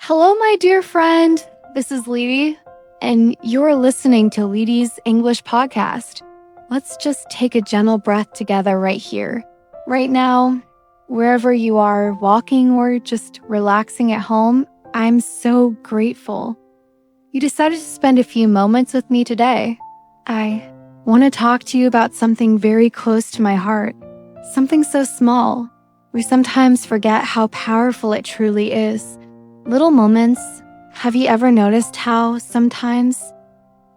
Hello, my dear friend. This is Lety, and you're listening to Lety's English Podcast. Let's just take a gentle breath together right here. Right now, wherever you are, walking or just relaxing at home, I'm so grateful. You decided to spend a few moments with me today. I want to talk to you about something very close to my heart, something so small. We sometimes forget how powerful it truly is. Little moments. Have you ever noticed how sometimes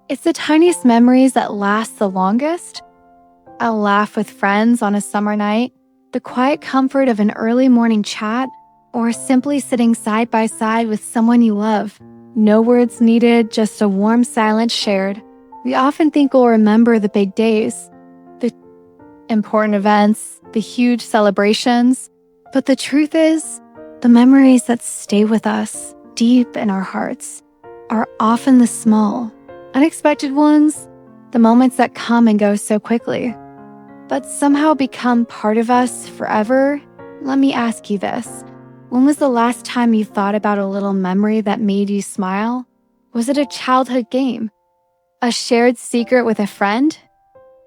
it's the tiniest memories that last the longest? A laugh with friends on a summer night, the quiet comfort of an early morning chat, or simply sitting side by side with someone you love. No words needed, just a warm silence shared. We often think we'll remember the big days, the important events, the huge celebrations, but the truth is, the memories that stay with us deep in our hearts are often the small, unexpected ones, the moments that come and go so quickly, but somehow become part of us forever. Let me ask you this. When was the last time you thought about a little memory that made you smile? Was it a childhood game? A shared secret with a friend?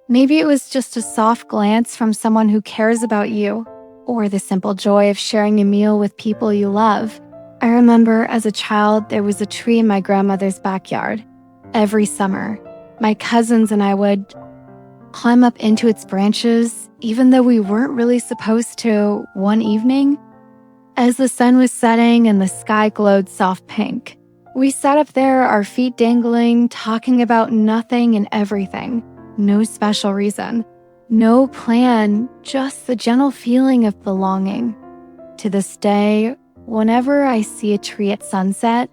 Maybe it was just a soft glance from someone who cares about you, or the simple joy of sharing a meal with people you love. I remember as a child, there was a tree in my grandmother's backyard. Every summer, my cousins and I would climb up into its branches, even though we weren't really supposed to. One evening, as the sun was setting and the sky glowed soft pink, we sat up there, our feet dangling, talking about nothing and everything. No special reason. No plan, just the gentle feeling of belonging. To this day, whenever I see a tree at sunset,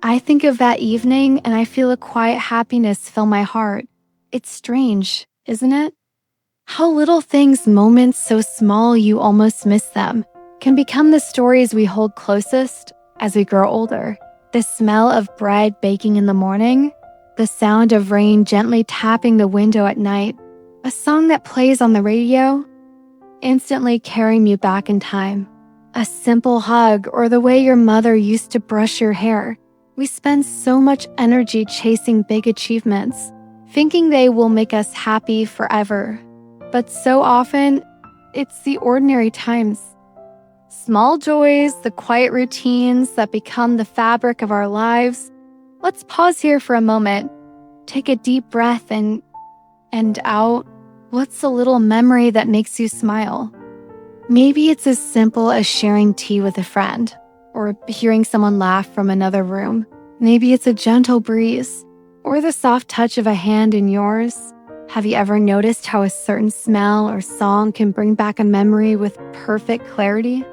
I think of that evening and I feel a quiet happiness fill my heart. It's strange, isn't it? How little things, moments so small you almost miss them, can become the stories we hold closest as we grow older. The smell of bread baking in the morning, the sound of rain gently tapping the window at night, a song that plays on the radio, instantly carrying you back in time. A simple hug or the way your mother used to brush your hair. We spend so much energy chasing big achievements, thinking they will make us happy forever. But so often, it's the ordinary times. Small joys, the quiet routines that become the fabric of our lives. Let's pause here for a moment. Take a deep breath in and out. What's a little memory that makes you smile? Maybe it's as simple as sharing tea with a friend or hearing someone laugh from another room. Maybe it's a gentle breeze or the soft touch of a hand in yours. Have you ever noticed how a certain smell or song can bring back a memory with perfect clarity?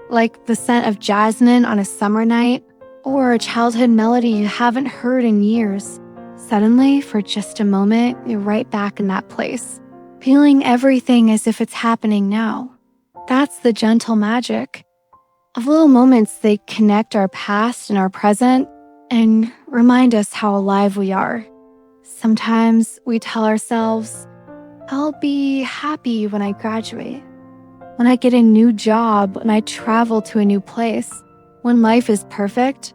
Like the scent of jasmine on a summer night or a childhood melody you haven't heard in years. Suddenly, for just a moment, you're right back in that place, feeling everything as if it's happening now. That's the gentle magic of little moments. They connect our past and our present and remind us how alive we are. Sometimes we tell ourselves, I'll be happy when I graduate, when I get a new job, when I travel to a new place, when life is perfect.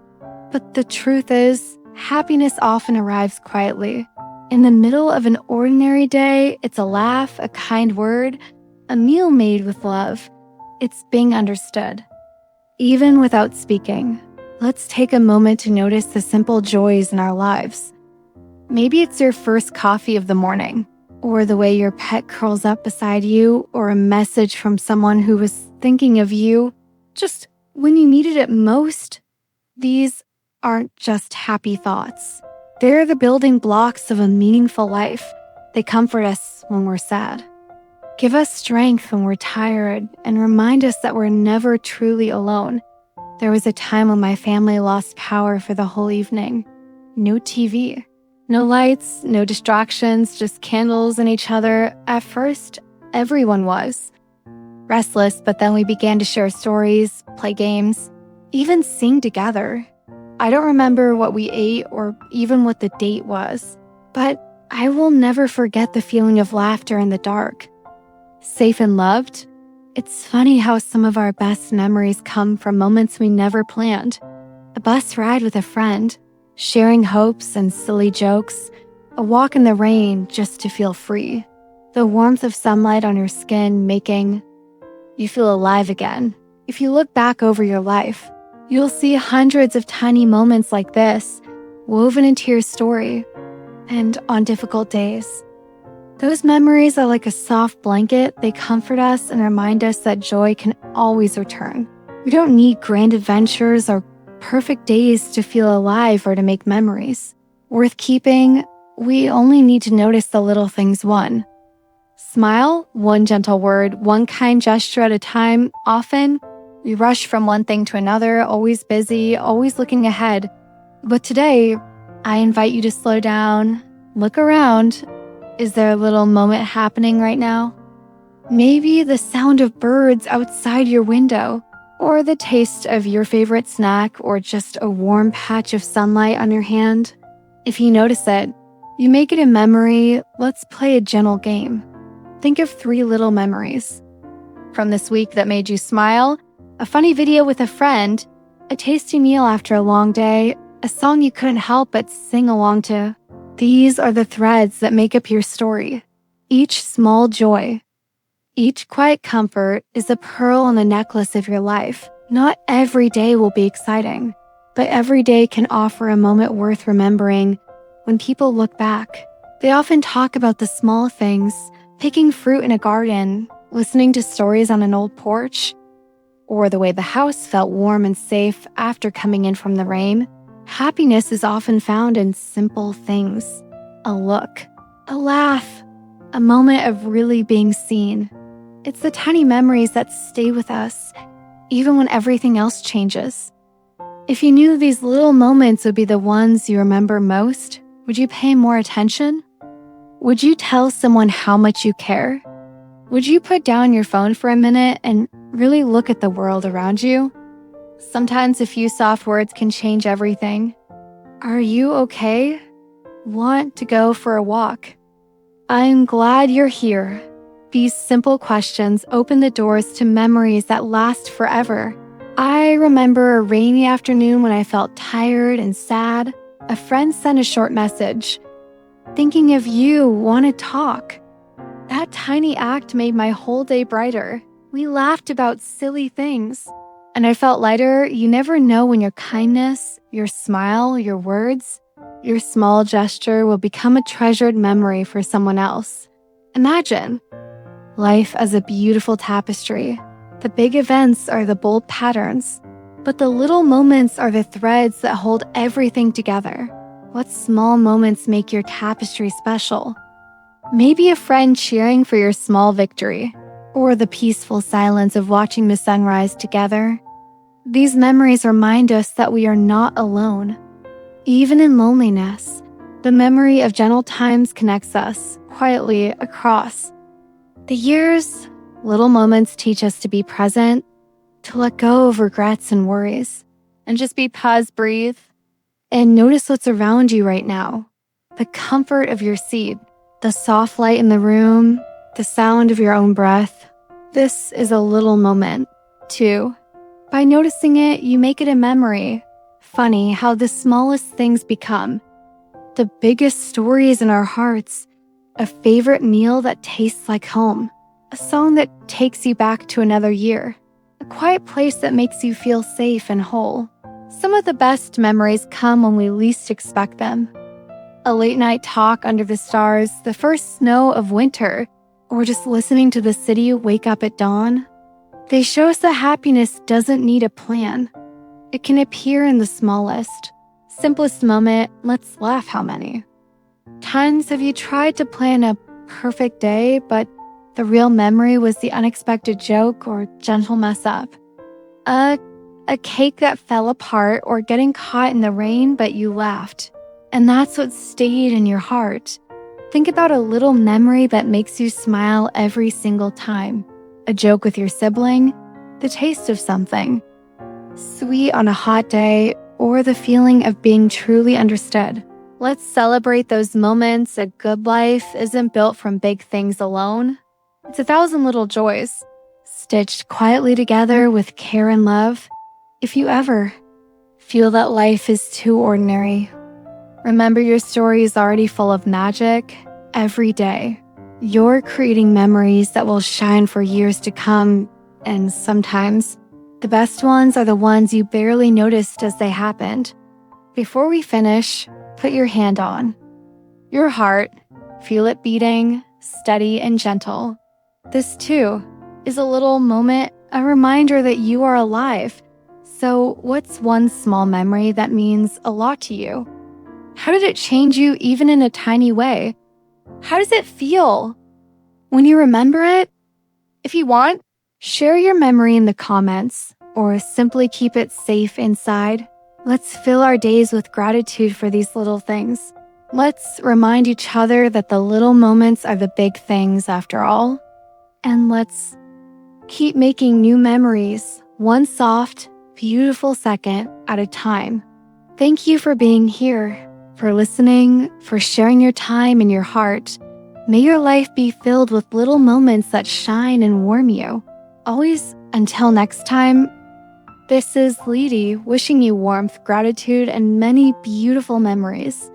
But the truth is, happiness often arrives quietly. In the middle of an ordinary day, it's a laugh, a kind word, a meal made with love. It's being understood. Even without speaking, let's take a moment to notice the simple joys in our lives. Maybe it's your first coffee of the morning, or the way your pet curls up beside you, or a message from someone who was thinking of you just when you needed it most. These aren't just happy thoughts. They're the building blocks of a meaningful life. They comfort us when we're sad, give us strength when we're tired, and remind us that we're never truly alone. There was a time when my family lost power for the whole evening. No TV, no lights, no distractions, just candles and each other. At first, everyone was restless, but then we began to share stories, play games, even sing together. I don't remember what we ate or even what the date was, but I will never forget the feeling of laughter in the dark. Safe and loved. It's funny how some of our best memories come from moments we never planned. a bus ride with a friend, sharing hopes and silly jokes, a walk in the rain just to feel free, the warmth of sunlight on your skin making you feel alive again. If you look back over your life, you'll see hundreds of tiny moments like this woven into your story. And on difficult days, those memories are like a soft blanket. They comfort us and remind us that joy can always return. We don't need grand adventures or perfect days to feel alive or to make memories worth keeping. We only need to notice the little things. One, smile, one gentle word, one kind gesture at a time. Often, we rush from one thing to another, always busy, always looking ahead. But today, I invite you to slow down, look around. Is there a little moment happening right now? Maybe the sound of birds outside your window, or the taste of your favorite snack, or just a warm patch of sunlight on your hand. If you notice it, you make it a memory. Let's play a gentle game. Think of 3 little memories from this week that made you smile: a funny video with a friend, a tasty meal after a long day, a song you couldn't help but sing along to. These are the threads that make up your story. Each small joy, each quiet comfort is a pearl on the necklace of your life. Not every day will be exciting, but every day can offer a moment worth remembering. When people look back, they often talk about the small things: picking fruit in a garden, listening to stories on an old porch, or the way the house felt warm and safe after coming in from the rain. Happiness is often found in simple things: a look, a laugh, a moment of really being seen. It's the tiny memories that stay with us, even when everything else changes. If you knew these little moments would be the ones you remember most, would you pay more attention? Would you tell someone how much you care? Would you put down your phone for a minute and really look at the world around you? Sometimes a few soft words can change everything. Are you okay? Want to go for a walk? I'm glad you're here. These simple questions open the doors to memories that last forever. I remember a rainy afternoon when I felt tired and sad. A friend sent a short message. Thinking of you, want to talk. That tiny act made my whole day brighter. We laughed about silly things, and I felt lighter. You never know when your kindness, your smile, your words, your small gesture will become a treasured memory for someone else. Imagine life as a beautiful tapestry. The big events are the bold patterns, but the little moments are the threads that hold everything together. What small moments make your tapestry special? Maybe a friend cheering for your small victory, or the peaceful silence of watching the sunrise together. These memories remind us that we are not alone. Even in loneliness, the memory of gentle times connects us quietly across the years. Little moments teach us to be present, to let go of regrets and worries, and just pause, breathe, and notice what's around you right now. The comfort of your seat, the soft light in the room, the sound of your own breath. This is a little moment, too. By noticing it, you make it a memory. Funny how the smallest things become the biggest stories in our hearts. A favorite meal that tastes like home. A song that takes you back to another year. A quiet place that makes you feel safe and whole. Some of the best memories come when we least expect them. A late night talk under the stars, the first snow of winter, or just listening to the city wake up at dawn. They show us that happiness doesn't need a plan. It can appear in the smallest, simplest moment. Let's laugh, how many times have you tried to plan a perfect day, but the real memory was the unexpected joke or gentle mess up? A cake that fell apart, or getting caught in the rain, but you laughed. And that's what stayed in your heart. Think about a little memory that makes you smile every single time. A joke with your sibling, the taste of something sweet on a hot day, or the feeling of being truly understood. Let's celebrate those moments. A good life isn't built from big things alone. It's 1,000 little joys, stitched quietly together with care and love. If you ever feel that life is too ordinary. Remember, your story is already full of magic. Every day, you're creating memories that will shine for years to come, and sometimes the best ones are the ones you barely noticed as they happened. Before we finish, put your hand on your heart, feel it beating, steady and gentle. This too is a little moment, a reminder that you are alive. So what's one small memory that means a lot to you? How did it change you even in a tiny way? How does it feel when you remember it? If you want, share your memory in the comments or simply keep it safe inside. Let's fill our days with gratitude for these little things. Let's remind each other that the little moments are the big things after all. And let's keep making new memories, one soft, beautiful second at a time. Thank you for being here, for listening, for sharing your time and your heart. May your life be filled with little moments that shine and warm you. Always, until next time, this is Lety wishing you warmth, gratitude, and many beautiful memories.